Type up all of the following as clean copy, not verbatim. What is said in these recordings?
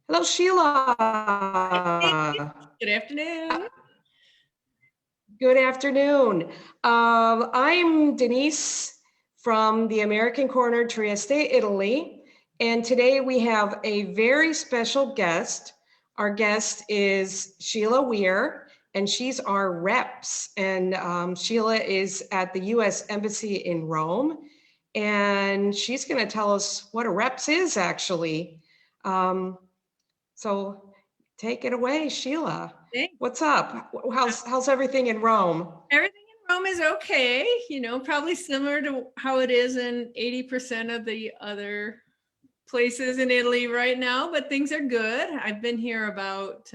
Hello, Sheila. Good afternoon. Good afternoon. I'm Denise from the American Corner, Trieste, Italy. And today we have a very special guest. Our guest is Sheila Weir, and she's our reps. And Sheila is at the US Embassy in Rome. And she's going to tell us what a reps is actually. Um, So take it away, Sheila. Thanks. What's up? How's everything in Rome? Everything in Rome is okay, probably similar to how it is in 80% of the other places in Italy right now, but things are good. I've been here about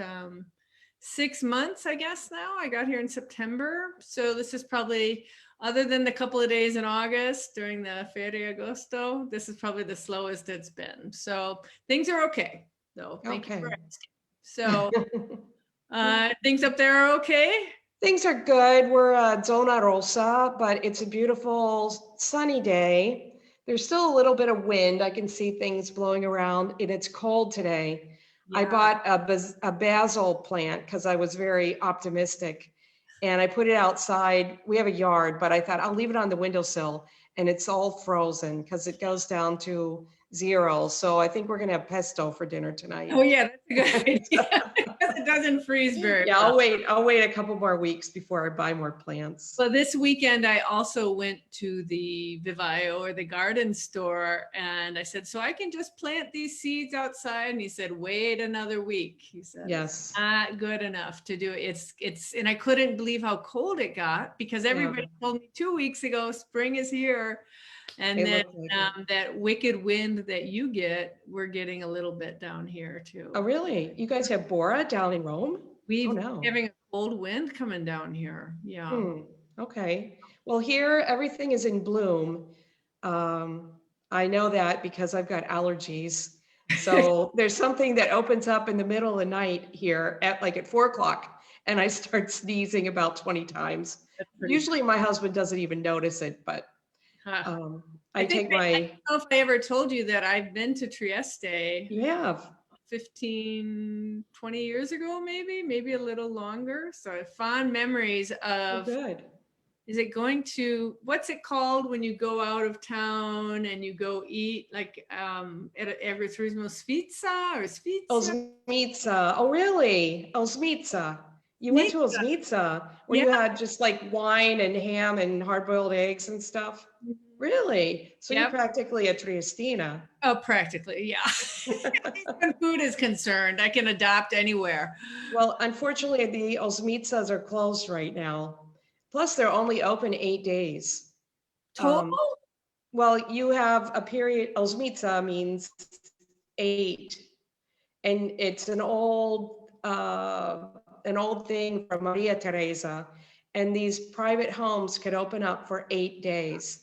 6 months, I guess now. I got here in September. So this is probably, other than the couple of days in August during the Ferie Agosto, this is probably the slowest it's been. So things are okay. So thank you for asking. So things up there are okay? Things are good. We're Zona Rosa, but it's a beautiful sunny day. There's still a little bit of wind. I can see things blowing around, and it's cold today. I bought a basil plant because I was very optimistic, and I put it outside. We have a yard, but I thought I'll leave it on the windowsill, and it's all frozen because it goes down to 0. So I think we're gonna have pesto for dinner tonight. Oh yeah, that's a good idea because it doesn't freeze very well. Yeah, I'll wait a couple more weeks before I buy more plants. Well, this weekend I also went to the Vivaio or the garden store, and I said, so I can just plant these seeds outside? And he said, wait another week. He said, yes, it's not good enough to do it. It's and I couldn't believe how cold it got because everybody told me 2 weeks ago, spring is here. And then that wicked wind that you get, we're getting a little bit down here too. Oh, really? You guys have Bora down in Rome? We're having a cold wind coming down here. Yeah. Okay. Well, here everything is in bloom. I know that because I've got allergies. So there's something that opens up in the middle of the night here at 4 o'clock, and I start sneezing about 20 times. Usually my husband doesn't even notice it, but I don't know if I ever told you that I've been to Trieste. You have. 15, 20 years ago, maybe a little longer. So I have fond memories of. Good. Is it going to, what's it called when you go out of town and you go eat like at Agriturismo Sfizza or Sfizza? Osmitza. Oh, really? Osmitza. You went to Osmitza where you had just like wine and ham and hard-boiled eggs and stuff? Really? So you're practically a Triestina. Oh, practically, yeah. When food is concerned, I can adopt anywhere. Well, unfortunately, the Osmitzas are closed right now. Plus, they're only open 8 days. Total? Well, you have a period. Osmitza means 8, and it's an old thing from Maria Teresa. And these private homes could open up for 8 days.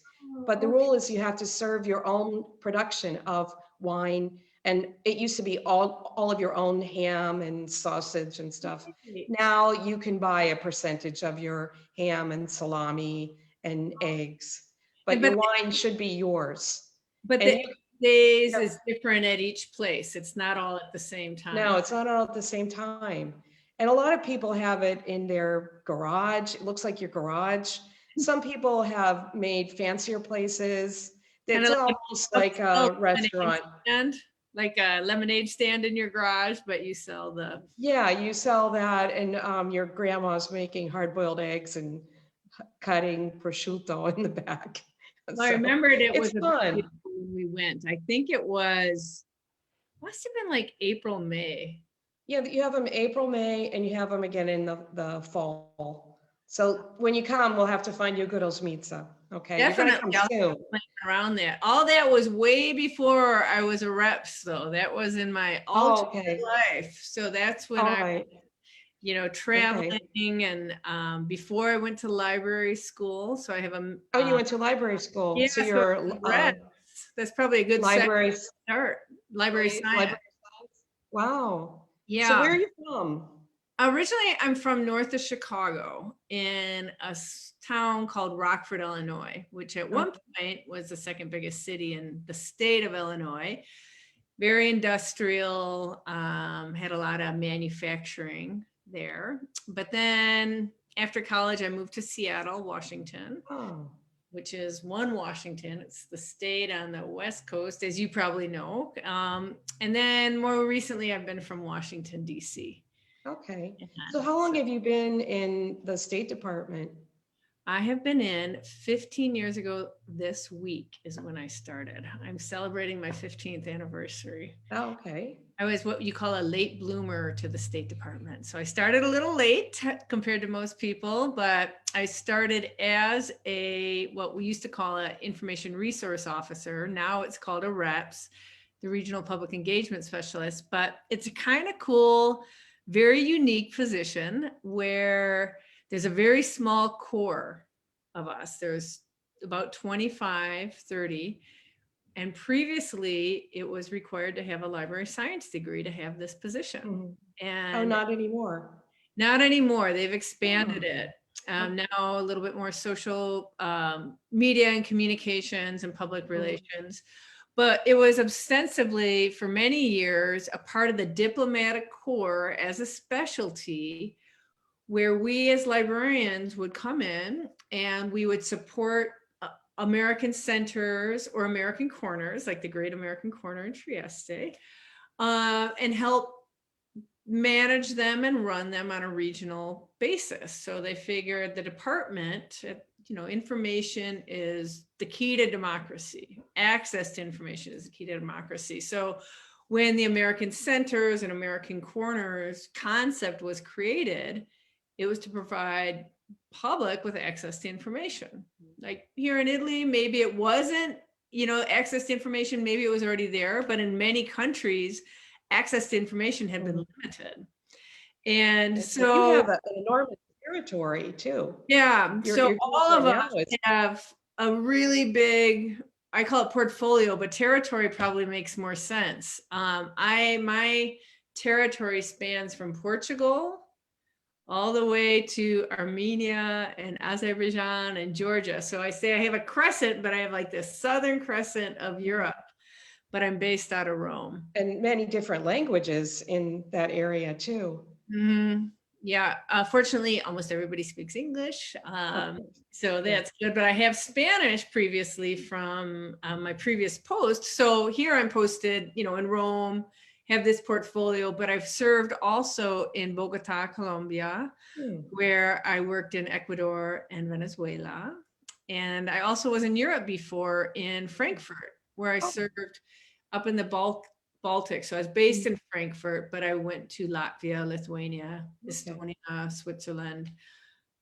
But the rule is you have to serve your own production of wine. And it used to be all of your own ham and sausage and stuff. Now you can buy a percentage of your ham and salami and eggs, but your wine should be yours. But the days is different at each place. It's not all at the same time. No, it's not all at the same time. And a lot of people have it in their garage. It looks like your garage. Some people have made fancier places. It's almost like a restaurant. Like a lemonade stand in your garage, but you sell the. Yeah, you sell that, and your grandma's making hard-boiled eggs and cutting prosciutto in the back. I remembered it was fun when we went. I think it must have been like April, May. Yeah, you have them April, May, and you have them again in the fall. So when you come, we'll have to find you a good Osmitza. Okay. Definitely around that. All that was way before I was a reps, though. That was in my life. So that's when I, traveling and before I went to library school. So I have a. You went to library school. Yeah, so you're that's probably a good library start. Library science. Wow. Yeah. So where are you from? Originally, I'm from north of Chicago in a town called Rockford, Illinois, which at one point was the second biggest city in the state of Illinois. very industrial, had a lot of manufacturing there. But then after college, I moved to Seattle, Washington, Oh, which is one Washington. It's the state on the West Coast, as you probably know. And then more recently, I've been from Washington, D.C. okay. So how long have you been in the State Department? I have been in 15 years ago this week is when I started. I'm celebrating my 15th anniversary. Oh, okay. I was what you call a late bloomer to the State Department. So I started a little late compared to most people, but I started as what we used to call an information resource officer. Now it's called a REPS, the Regional Public Engagement Specialist, but it's a kind of cool, very unique position where there's a very small core of us. There's about 25, 30. And previously, it was required to have a library science degree to have this position. Mm-hmm. And Oh, not anymore. Not anymore. They've expanded it. Now a little bit more social media and communications and public relations. But it was ostensibly for many years a part of the diplomatic corps as a specialty, where we as librarians would come in and we would support American centers or American corners, like the Great American Corner in Trieste, and help manage them and run them on a regional basis. So they figured the department, information is the key to democracy. Access to information is the key to democracy. So when the American centers and American corners concept was created, it was to provide public with access to information. Like here in Italy, maybe it wasn't, access to information, maybe it was already there, but in many countries, access to information had been limited. And so you have an enormous territory too. Yeah. So all of us have a really big, I call it portfolio, but territory probably makes more sense. My territory spans from Portugal all the way to Armenia and Azerbaijan and Georgia. So I say I have a crescent, but I have like this southern crescent of Europe, but I'm based out of Rome. And many different languages in that area too. Mm-hmm. Yeah, fortunately, almost everybody speaks English, so that's good. But I have Spanish previously from my previous post. So here I'm posted, in Rome, have this portfolio, but I've served also in Bogota, Colombia, where I worked in Ecuador and Venezuela. And I also was in Europe before in Frankfurt, where I served up in the Baltic. So I was based in Frankfurt, but I went to Latvia, Lithuania, Estonia, Switzerland,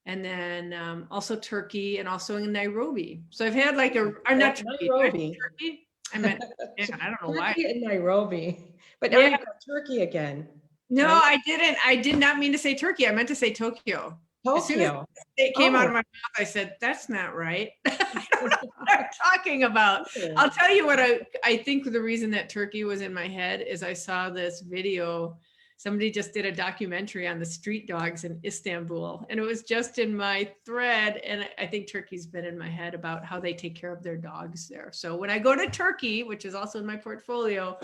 and then also Turkey and also in Nairobi. So I've had like I'm not Nairobi. Turkey. I meant, I don't know why. Turkey and Nairobi, but now you've got Turkey again. No, right? I didn't. I did not mean to say Turkey. I meant to say Tokyo. As soon as it came out of my mouth, I said, that's not right. I don't know what I'm talking about. I'll tell you what I think the reason that Turkey was in my head is I saw this video. Somebody just did a documentary on the street dogs in Istanbul, and it was just in my thread. And I think Turkey's been in my head about how they take care of their dogs there. So when I go to Turkey, which is also in my portfolio,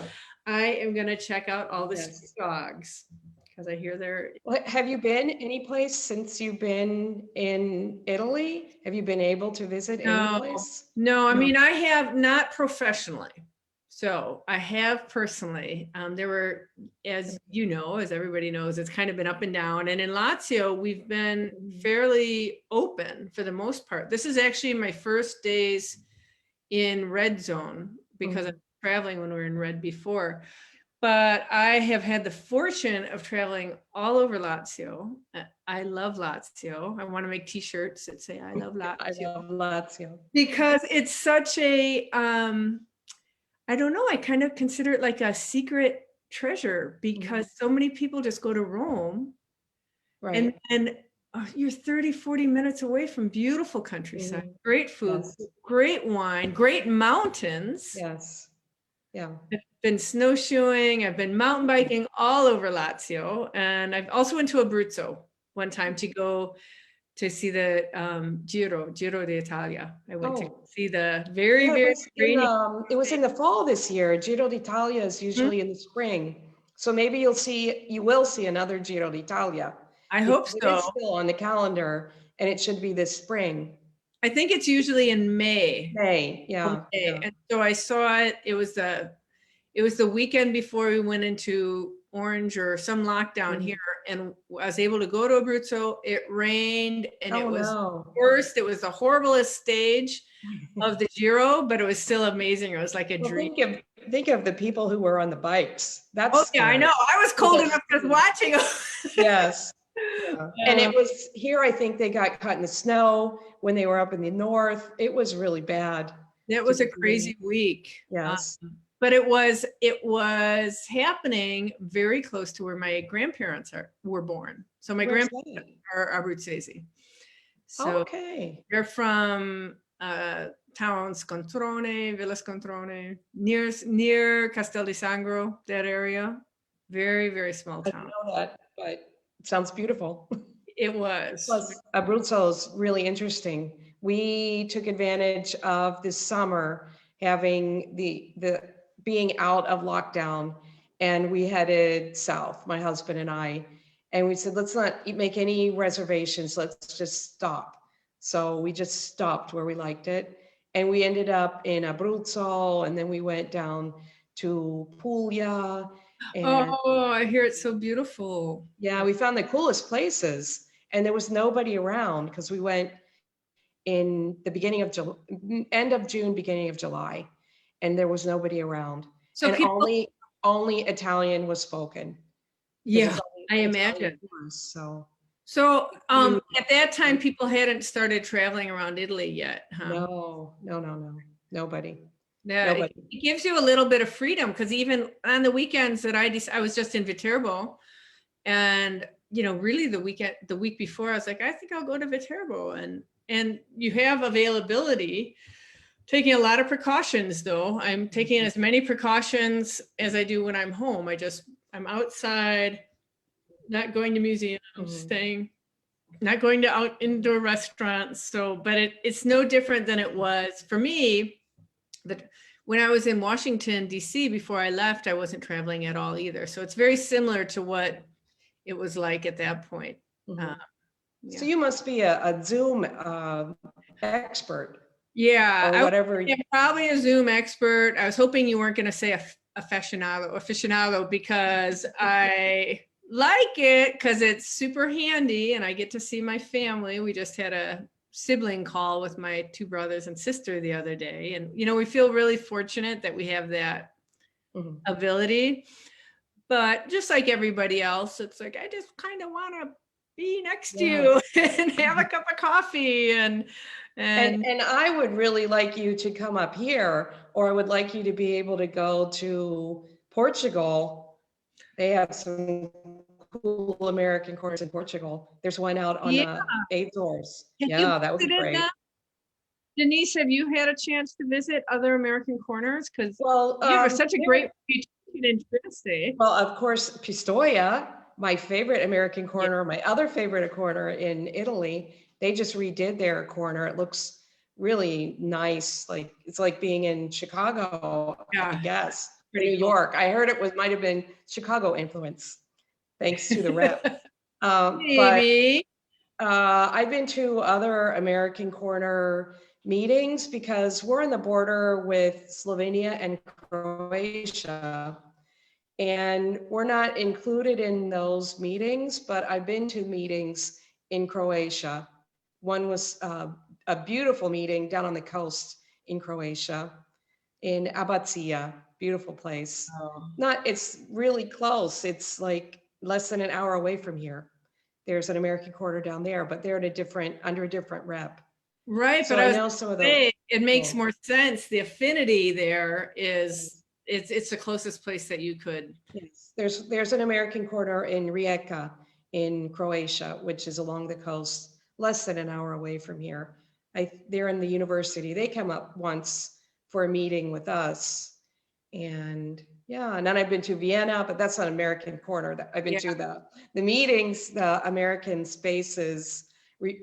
I am going to check out all the street dogs. Because I hear they're. Have you been any place since you've been in Italy? Have you been able to visit any place? No, I mean, I have not professionally. So I have personally. There were, as you know, as everybody knows, it's kind of been up and down. And in Lazio, we've been fairly open for the most part. This is actually my first days in red zone because I'm traveling when we were in red before. But I have had the fortune of traveling all over Lazio. I love Lazio. I want to make t-shirts that say, I love Lazio. I love Lazio. Because it's such a, I don't know, I kind of consider it like a secret treasure because so many people just go to Rome. Right. And you're 30, 40 minutes away from beautiful countryside, great food, great wine, great mountains. Yes. Yeah. I've been snowshoeing, I've been mountain biking all over Lazio, and I've also went to Abruzzo one time to to see the Giro d'Italia. I went to Oh, see the very, yeah, very rainy. it was in the fall this year. Giro d'Italia is Mhm. usually in the spring. So maybe you will see another Giro d'Italia. I hope Because it is so. still on the calendar and it should be this spring. I think it's usually in May. May, yeah. Okay. And so I saw it. It was the weekend before we went into orange or some lockdown Mhm. here, and I was able to go to Abruzzo. It rained, and it Oh, was no. worst. It was the horriblest stage of the Giro, but it was still amazing. It was like a Well, dream. think of the people who were on the bikes. That's Oh yeah, I know. scary. I was cold enough just watching. Yes. Yeah. And it was here, I think they got caught in the snow when they were up in the north. It was really bad. That was a crazy week. Yes. But it was happening very close to where my grandparents were born. So my Where's grandparents that? are Abruzzesi. So Okay. they're from town Scontrone, Villa Scontrone, near Castel di Sangro, that area. Very, very small I didn't town. know that, but it sounds beautiful. It was. Plus, Abruzzo is really interesting. We took advantage of this summer having the being out of lockdown, and we headed south, my husband and I, and we said, let's not make any reservations. Let's just stop. So we just stopped where we liked it, and we ended up in Abruzzo, and then we went down to Puglia. And Oh, I hear it's so beautiful. yeah, we found the coolest places, and there was nobody around because we went in the beginning of end of June, beginning of July, and there was nobody around. So And people, only Italian was spoken. yeah, I Italian imagine. tourists, so So at that time, people hadn't started traveling around Italy yet, huh? no, nobody. Yeah, Nobody. it gives you a little bit of freedom because even on the weekends that I was just in Viterbo, and really the week before, I was like, I think I'll go to Viterbo, and you have availability. Taking a lot of precautions though. I'm taking as many precautions as I do when I'm home. I'm outside, not going to museums, not going to indoor restaurants. So, but it's no different than it was for me. But when I was in Washington, D.C., before I left, I wasn't traveling at all either. So it's very similar to what it was like at that point. Yeah. So Yeah. you must be a Zoom expert. Yeah, Or whatever. I'm probably a Zoom expert. I was hoping you weren't going to say aficionado, because I like it because it's super handy and I get to see my family. We just had a sibling call with my two brothers and sister the other day, and we feel really fortunate that we have that ability. But just like everybody else, it's like I just kind of want to be next to you and have a cup of coffee and I would really like you to come up here, or I would like you to be able to go to Portugal. They have some cool American corners in Portugal. There's one out on the Azores. Yeah, that would be great. Denise, have you had a chance to visit other American corners? Because well, you have such a great reputation in Trieste. Well, of course, Pistoia, my favorite American corner, my other favorite corner in Italy. They just redid their corner. It looks really nice. Like it's like being in Chicago, I guess, or New York. I heard it might have been Chicago influence, thanks to the rep. Maybe. But I've been to other American corner meetings because we're on the border with Slovenia and Croatia. And we're not included in those meetings, but I've been to meetings in Croatia. One was a beautiful meeting down on the coast in Croatia, in Ambasciata, beautiful place. It's really close. It's like less than an hour away from here. There's an American corner down there, but they're under a different rep. Right, so but I know some of those. It makes more sense. The affinity there is it's the closest place that you could. Yes, there's an American corner in Rijeka in Croatia, which is along the coast, less than an hour away from here. They're in the university. They come up once for a meeting with us, and and then I've been to Vienna, but that's not American corner. I've been to the meetings, the American spaces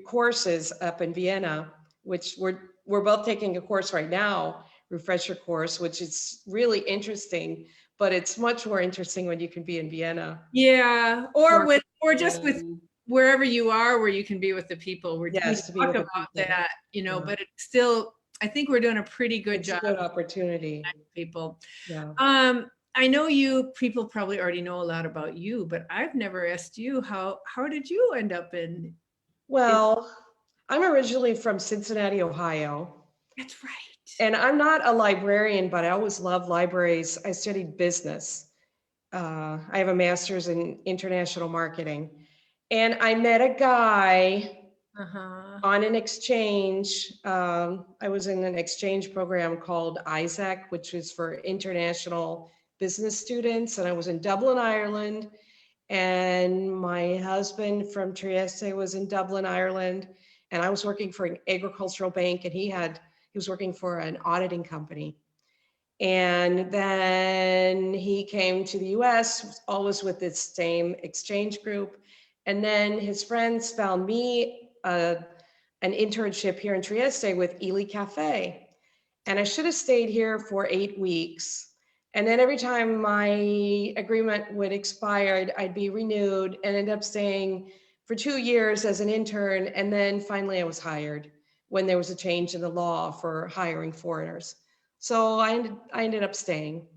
courses up in Vienna, which we're both taking a course right now, refresher course, which is really interesting, but it's much more interesting when you can be in Vienna. Yeah, or just with wherever you are, where you can be with the people. We Yes, to be talk with the about people. that, Yeah. but it's still, I think we're doing a pretty good It's job. a good opportunity. People. Yeah. I know people probably already know a lot about you, but I've never asked you how did you end up in? Well, I'm originally from Cincinnati, Ohio. That's right. And I'm not a librarian, but I always loved libraries. I studied business. I have a master's in international marketing. And I met a guy on an exchange. I was in an exchange program called ISAC, which is for international business students. And I was in Dublin, Ireland. And my husband from Trieste was in Dublin, Ireland. And I was working for an agricultural bank, and he was working for an auditing company. And then he came to the US, always with this same exchange group. And then his friends found me an internship here in Trieste with Ely Cafe. And I should have stayed here for 8 weeks. And then every time my agreement would expire, I'd be renewed and ended up staying for 2 years as an intern. And then finally I was hired when there was a change in the law for hiring foreigners. So I ended up staying,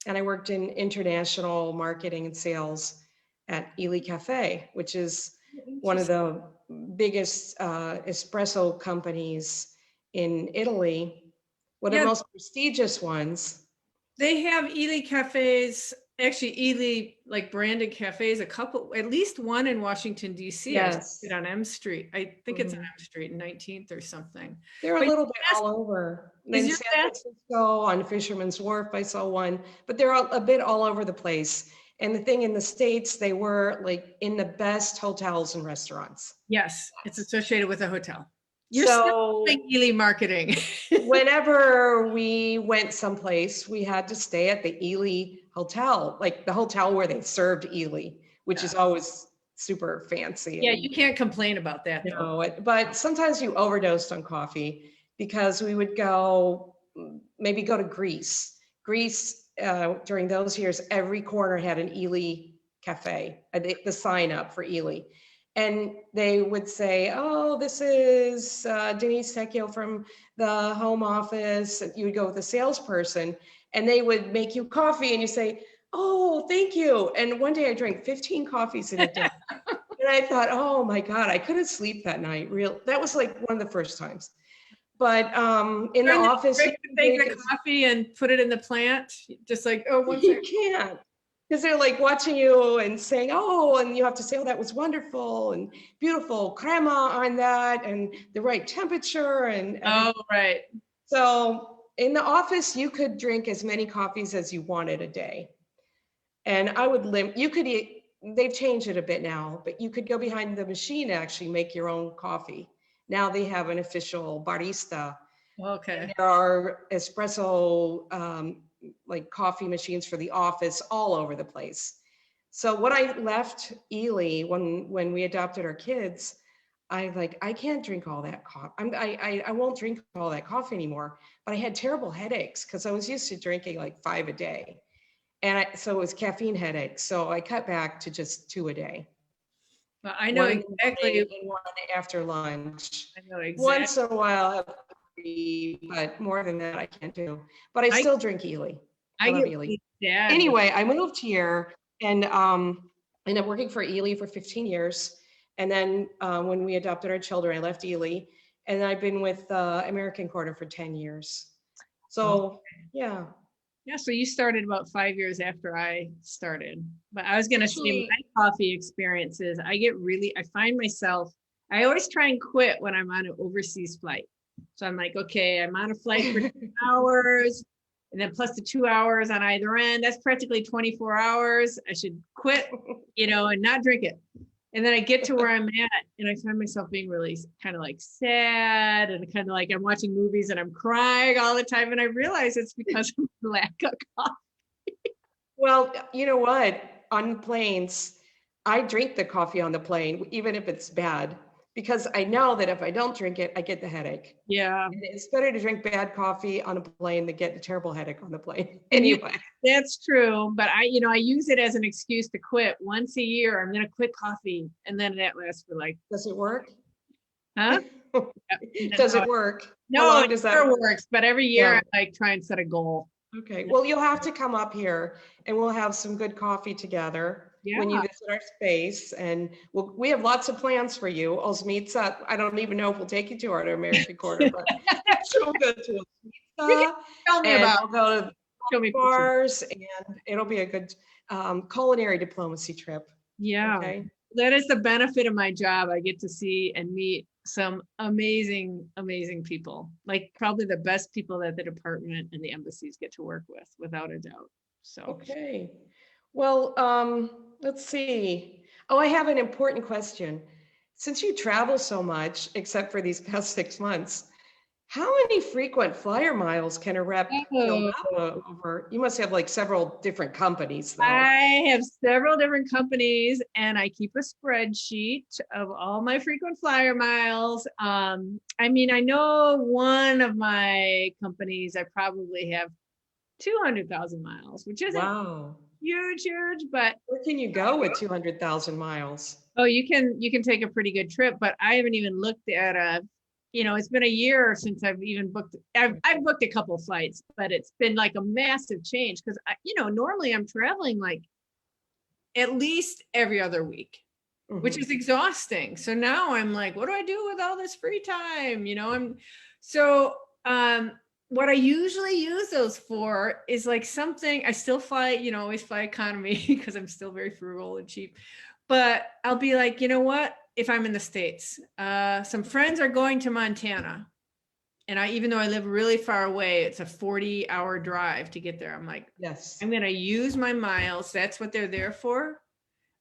and I worked in international marketing and sales at Ely Cafe, which is one of the biggest espresso companies in Italy, one of the most prestigious ones. They have Ely cafes, actually Ely like branded cafes, at least one in Washington, D.C. Yes. On M Street. I think it's on M Street, 19th or something. They're a little bit all over. In San Francisco, on Fisherman's Wharf, I saw one, but they're a bit all over the place. And the thing in the States, they were like in the best hotels and restaurants. Yes, it's associated with a hotel. You're so still doing Ely marketing. Whenever we went someplace, we had to stay at the Ely Hotel, like the hotel where they served Ely, which is always super fancy. Yeah, you can't complain about that. No, but sometimes you overdosed on coffee, because we would maybe go to Greece. Greece, during those years, every corner had an Ely cafe, the sign up for Ely. And they would say, oh, this is Denise Tecchio from the home office. You would go with a salesperson, and they would make you coffee, and you say, oh, thank you. And one day I drank 15 coffees in a day. And I thought, oh my God, I couldn't sleep that night. That was like one of the first times. But in the office, you take the coffee and put it in the plant, just like, oh, you can't. Because they're like watching you and saying, oh, and you have to say, oh, that was wonderful and beautiful crema on that and the right temperature. And right. So in the office, you could drink as many coffees as you wanted a day. And I would they've changed it a bit now, but you could go behind the machine and actually make your own coffee. Now they have an official barista. Okay. There are espresso like coffee machines for the office all over the place. So when I left Ely, when we adopted our kids, I can't drink all that coffee. I won't drink all that coffee anymore. But I had terrible headaches because I was used to drinking like 5 a day. And so it was caffeine headaches. So I cut back to just 2 a day. Well, I know exactly. And one after lunch. I know exactly. Once in a while, I have 3, but more than that, I can't do. But I still drink Ely. I love Ely. Anyway, I moved here and ended up working for Ely for 15 years. And then when we adopted our children, I left Ely. And I've been with American Corner for 10 years. So, yeah. Yeah, so you started about 5 years after I started. But I was going to say my coffee experiences, I find myself, I always try and quit when I'm on an overseas flight. So I'm like, okay, I'm on a flight for 2 hours, and then plus the 2 hours on either end. That's practically 24 hours. I should quit, and not drink it. And then I get to where I'm at, and I find myself being really kind of like sad and kind of like I'm watching movies and I'm crying all the time. And I realize it's because of lack of coffee. Well, you know what? On planes, I drink the coffee on the plane, even if it's bad. because I know that if I don't drink it, I get the headache. Yeah. And it's better to drink bad coffee on a plane than get a terrible headache on the plane. And Anyway. that's true. But I use it as an excuse to quit. Once a year, I'm going to quit coffee. And then that lasts for like, Does it work? huh? Does it work? How No, long it does that sure work? works. But every year Yeah. I like try and set a goal. Okay, well, you'll have to come up here and we'll have some good coffee together when you Yeah. visit our space. And we have lots of plans for you. Osmitza, I don't even know if we'll take you to our American Quarter, but she'll go to You can Osmitza tell me and about we'll go to show me pictures. bars and it'll be a good culinary diplomacy trip. Yeah. Okay. That is the benefit of my job. I get to see and meet some amazing, amazing people, like probably the best people that the department and the embassies get to work with, without a doubt. So, Okay. Well, let's see. Oh, I have an important question. Since you travel so much, except for these past 6 months, how many frequent flyer miles can a rep build up over? You must have like several different companies, though. I have several different companies and I keep a spreadsheet of all my frequent flyer miles. I mean, I know one of my companies, I probably have 200,000 miles, which isn't Wow. huge, but Where can you go with 200,000 miles? oh, you can take a pretty good trip, but I haven't even looked at it's been a year since I've even booked. I've booked a couple of flights, but it's been like a massive change because normally I'm traveling like at least every other week, which is exhausting. So now I'm like, what do I do with all this free time? What I usually use those for is like something. I still fly, always fly economy because I'm still very frugal and cheap. But I'll be like, you know what? If I'm in the States, some friends are going to Montana. And even though I live really far away, it's a 40-hour drive to get there. I'm like, Yes. I'm going to use my miles. That's what they're there for,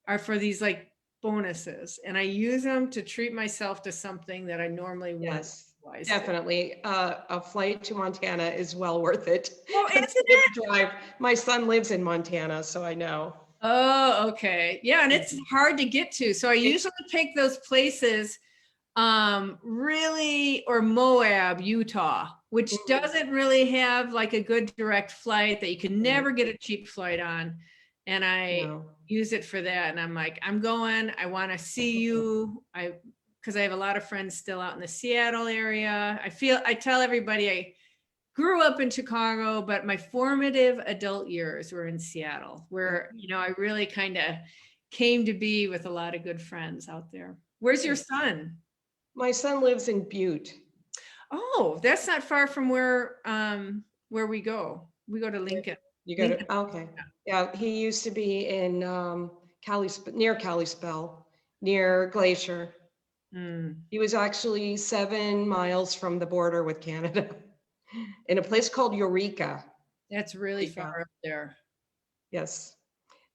are for these like bonuses. And I use them to treat myself to something that I normally wouldn't. Yes, definitely. A flight to Montana is well worth it. Oh, isn't it? Drive. My son lives in Montana, so I know. Oh, okay. Yeah, and it's hard to get to. So I usually pick those places, really, or Moab, Utah, which doesn't really have like a good direct flight that you can never get a cheap flight on. And I use it for that. And I'm like, I'm going, I want to see you. Because I have a lot of friends still out in the Seattle area. I tell everybody I grew up in Chicago, but my formative adult years were in Seattle, where, I really kind of came to be with a lot of good friends out there. Where's your son? My son lives in Butte. Oh, that's not far from where we go. We go to Lincoln. You go to, okay. Yeah, he used to be in near Kalispell, near Glacier. He was actually 7 miles from the border with Canada in a place called Eureka. That's really far up there. Yes.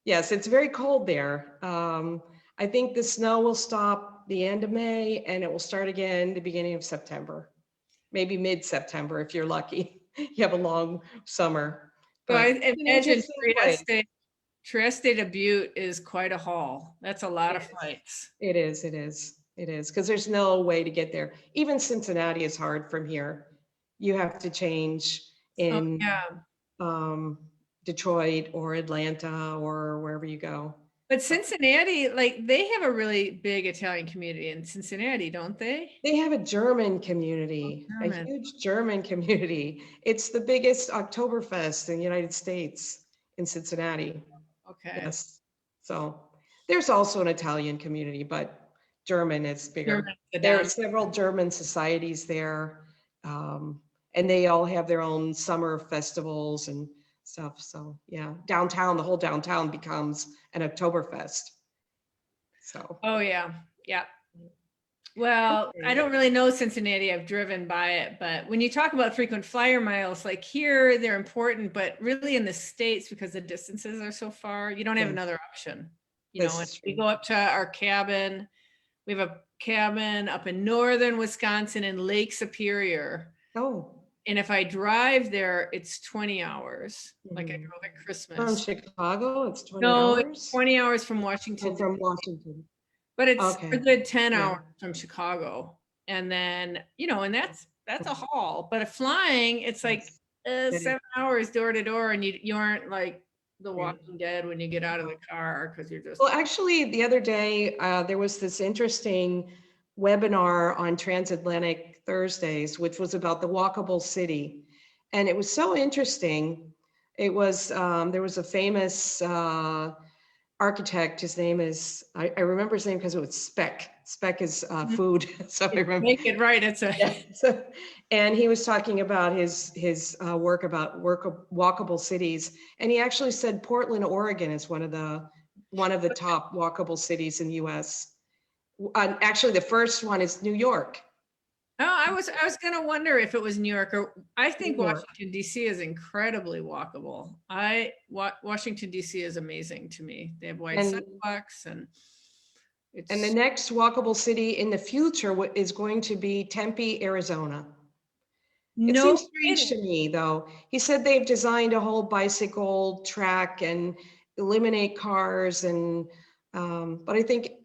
Yes, it's very cold there. I think the snow will stop the end of May and it will start again the beginning of September, maybe mid-September if you're lucky. You have a long summer. So I imagine Trieste to Butte is quite a haul. That's a lot of flights. It is, because there's no way to get there. Even Cincinnati is hard from here. You have to change in Detroit or Atlanta or wherever you go. But Cincinnati, like they have a really big Italian community in Cincinnati, don't they? They have a German community, a huge German community. It's the biggest Oktoberfest in the United States in Cincinnati. Okay. Yes. So there's also an Italian community, but German is bigger. There are several German societies there, and they all have their own summer festivals and stuff. So yeah, the whole downtown becomes an Oktoberfest. So. Oh yeah. Well, I don't really know Cincinnati. I've driven by it, but when you talk about frequent flyer miles, like here, they're important, but really in the States, because the distances are so far, you don't have another option. We go up to our cabin. We have a cabin up in northern Wisconsin in Lake Superior. Oh. And if I drive there, it's 20 hours. Like I drove at Christmas. From Chicago, it's 20 hours? No, it's 20 hours from Washington. From Washington. but it's a Okay. good 10 Yeah. hours from Chicago. And then, and that's a haul, but if flying, it's like Yes. That is- 7 hours door to door, and you aren't like The Right. Walking Dead when you get out of the car, because you're just Well, actually, the other day, there was this interesting webinar on Transatlantic Thursdays, which was about the walkable city. And it was so interesting. It was, there was a famous architect. His name is, I remember his name because it was Speck. Speck is food. So I remember. make it right. It's a Yeah. So, and he was talking about his work about walkable cities, and he actually said Portland, Oregon, is one of the top walkable cities in the U.S. Actually, the first one is New York. I was gonna wonder if it was New York, or I think New York. Washington D.C. is incredibly walkable. Washington D.C. is amazing to me. They have wide And sidewalks, and and the next walkable city in the future is going to be Tempe, Arizona. It no seems strange to me, though. He said they've designed a whole bicycle track and eliminate cars, and but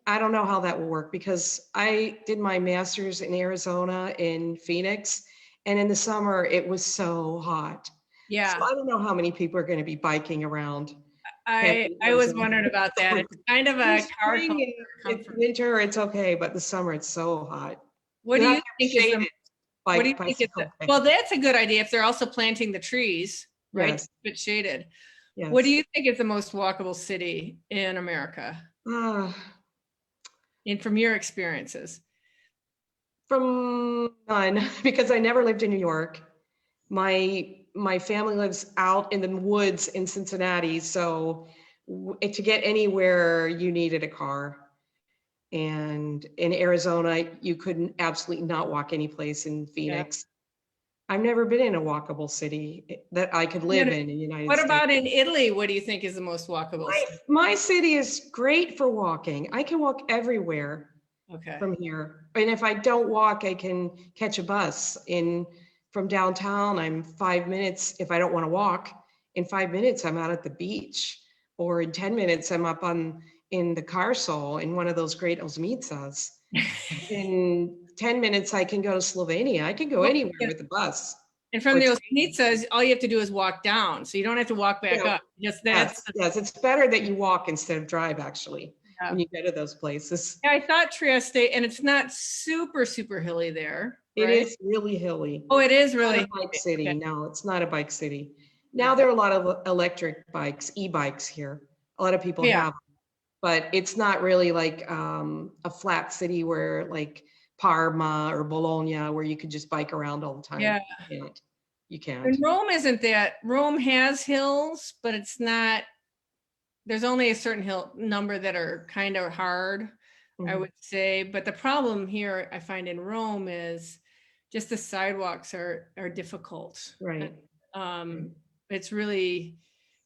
I don't know how that will work, because I did my master's in Arizona in Phoenix, and in the summer it was so hot. So Yeah, I don't know how many people are going to be biking around. I Tempe, was Arizona. wondering about that. It's kind of In a the car spring and comfort. winter, it's okay, but the summer it's so hot. What You do have you to have think is the shaded what do you think is bicycle path. well, that's a good idea if they're also planting the trees, right? Yes. To keep it shaded. What do Yes. you think is the most walkable city in America? Ah, And from your experiences? from none, because I never lived in New York. My family lives out in the woods in Cincinnati, so to get anywhere you needed a car. And in Arizona, you couldn't absolutely not walk any place. In Yeah. Phoenix, I've never been in a walkable city that I could live in the United What States. about in Italy? What do you think is the most walkable city? My city is great for walking. I can walk everywhere Okay. from here. And if I don't walk, I can catch a bus from downtown. I'm 5 minutes. If I don't want to walk, in 5 minutes, I'm out at the beach. Or in 10 minutes, I'm up in the Carsol in one of those great Osmicas. In 10 minutes, I can go to Slovenia. I can go anywhere with the bus. And from the Osmicas, all you have to do is walk down. So you don't have to walk back up. Yes, it's better that you walk instead of drive, actually, when you go to those places. Yeah, I thought Trieste, and it's not super, super hilly there. It right? is really hilly. Oh, it is really not a bike city. Okay. No, it's not a bike city. Now there are a lot of electric bikes, e-bikes here. A lot of people have them, but it's not really like a flat city where like Parma or Bologna, where you could just bike around all the time. Yeah. You can't. And Rome isn't that. Rome has hills, but it's not, there's only a certain hill number that are kind of hard, I would say. But the problem here I find in Rome is just the sidewalks are difficult. Right. It's really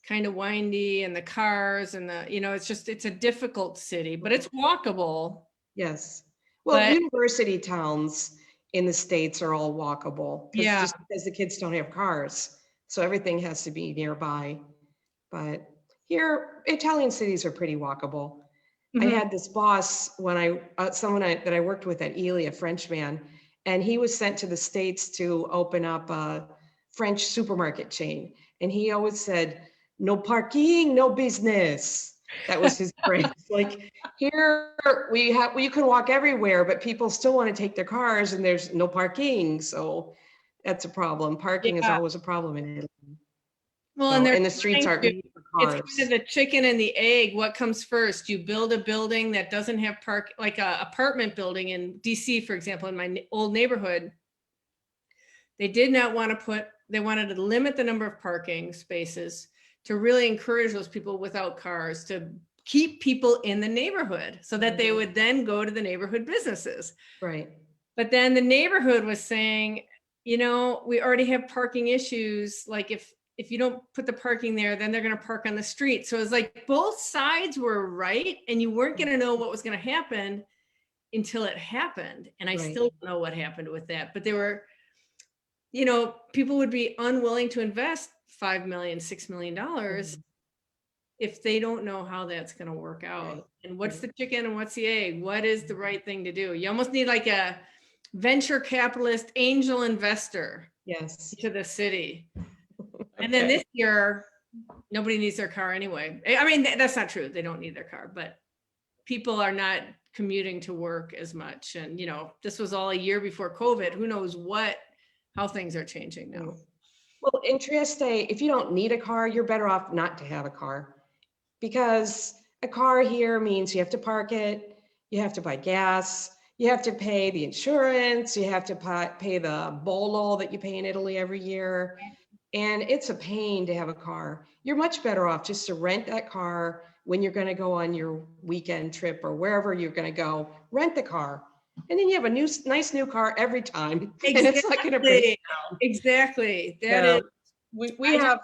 kind of windy, and the cars and it's a difficult city, but it's walkable. Yes. Well, university towns in the States are all walkable. Yeah. Just because the kids don't have cars. So everything has to be nearby. But here, Italian cities are pretty walkable. I had this boss when that I worked with at Ely, a Frenchman, and he was sent to the States to open up a French supermarket chain. And he always said, no parking, no business. That was his phrase. Like here you can walk everywhere, but people still want to take their cars and there's no parking. So that's a problem. Parking is always a problem in Italy. Well, and the streets aren't made for cars. It's kind of the chicken and the egg. What comes first? You build a building that doesn't have like a apartment building in DC, for example, in my old neighborhood. They did not want to they wanted to limit the number of parking spaces to really encourage those people without cars to keep people in the neighborhood so that they would then go to the neighborhood businesses. Right. But then the neighborhood was saying, we already have parking issues. Like if you don't put the parking there, then they're going to park on the street. So it's like both sides were right, and you weren't going to know what was going to happen until it happened. And I still don't know what happened with that. But they were, people would be unwilling to invest $5 million, $6 million if they don't know how that's going to work out. Right. And what's the chicken and what's the egg? What is the right thing to do? You almost need like a venture capitalist angel investor Yes. to the city. And then this year, nobody needs their car anyway. I mean, that's not true. They don't need their car, but people are not commuting to work as much. And, you know, this was all a year before COVID. Who knows how things are changing now. Well, in Trieste, if you don't need a car, you're better off not to have a car, because a car here means you have to park it, you have to buy gas, you have to pay the insurance, you have to pay the bollo that you pay in Italy every year. And it's a pain to have a car. You're much better off just to rent that car when you're going to go on your weekend trip or wherever you're going to go. Rent the car. And then you have a nice new car every time. Exactly. And it's not going to break down. Exactly. That is. We have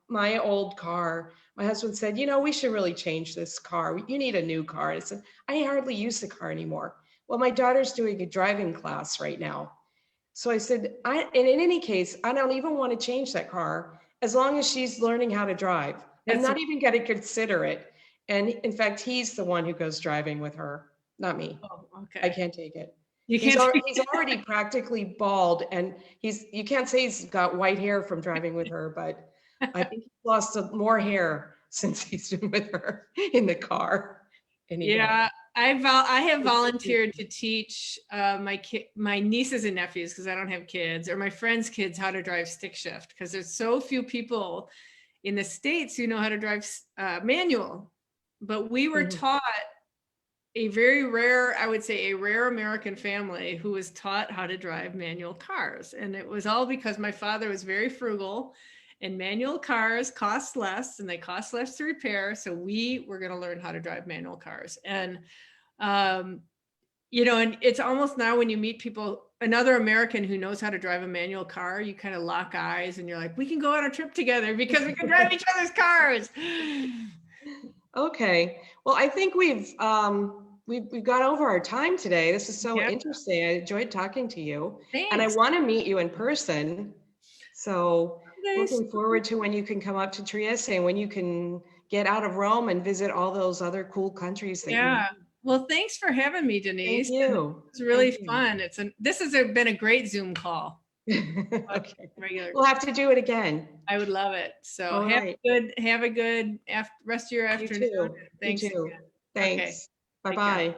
my old car. My husband said, you know, we should really change this car. You need a new car. I said, I hardly use the car anymore. Well, my daughter's doing a driving class right now. So I said, and in any case, I don't even want to change that car as long as she's learning how to drive. I'm not even going to consider it. And in fact, he's the one who goes driving with her, not me. Oh, okay. I can't take it. You He's can't. he's already practically bald, and you can't say he's got white hair from driving with her, but I think he's lost more hair since he's been with her in the car. Anyway. Yeah, I have volunteered to teach my nieces and nephews, because I don't have kids, or my friends' kids, how to drive stick shift, because there's so few people in the States who know how to drive manual. But we were taught a very rare, I would say a rare American family who was taught how to drive manual cars. And it was all because my father was very frugal, and manual cars cost less and they cost less to repair. So we were going to learn how to drive manual cars. And, you know, and it's almost now when you meet people, another American who knows how to drive a manual car, you kind of lock eyes and you're like, we can go on a trip together because we can drive each other's cars. Okay. Well, I think we've gone over our time today. This is so interesting. I enjoyed talking to you. Thanks. And I want to meet you in person. So looking forward to when you can come up to Trieste and when you can get out of Rome and visit all those other cool countries. That Well, thanks for having me, Denise. Thank you. It's really fun. This has been a great Zoom call. Okay. Regular. We'll have to do it again. I would love it. So have a good rest of your afternoon. You too. Thanks. You too. Thanks. Okay. Bye-bye.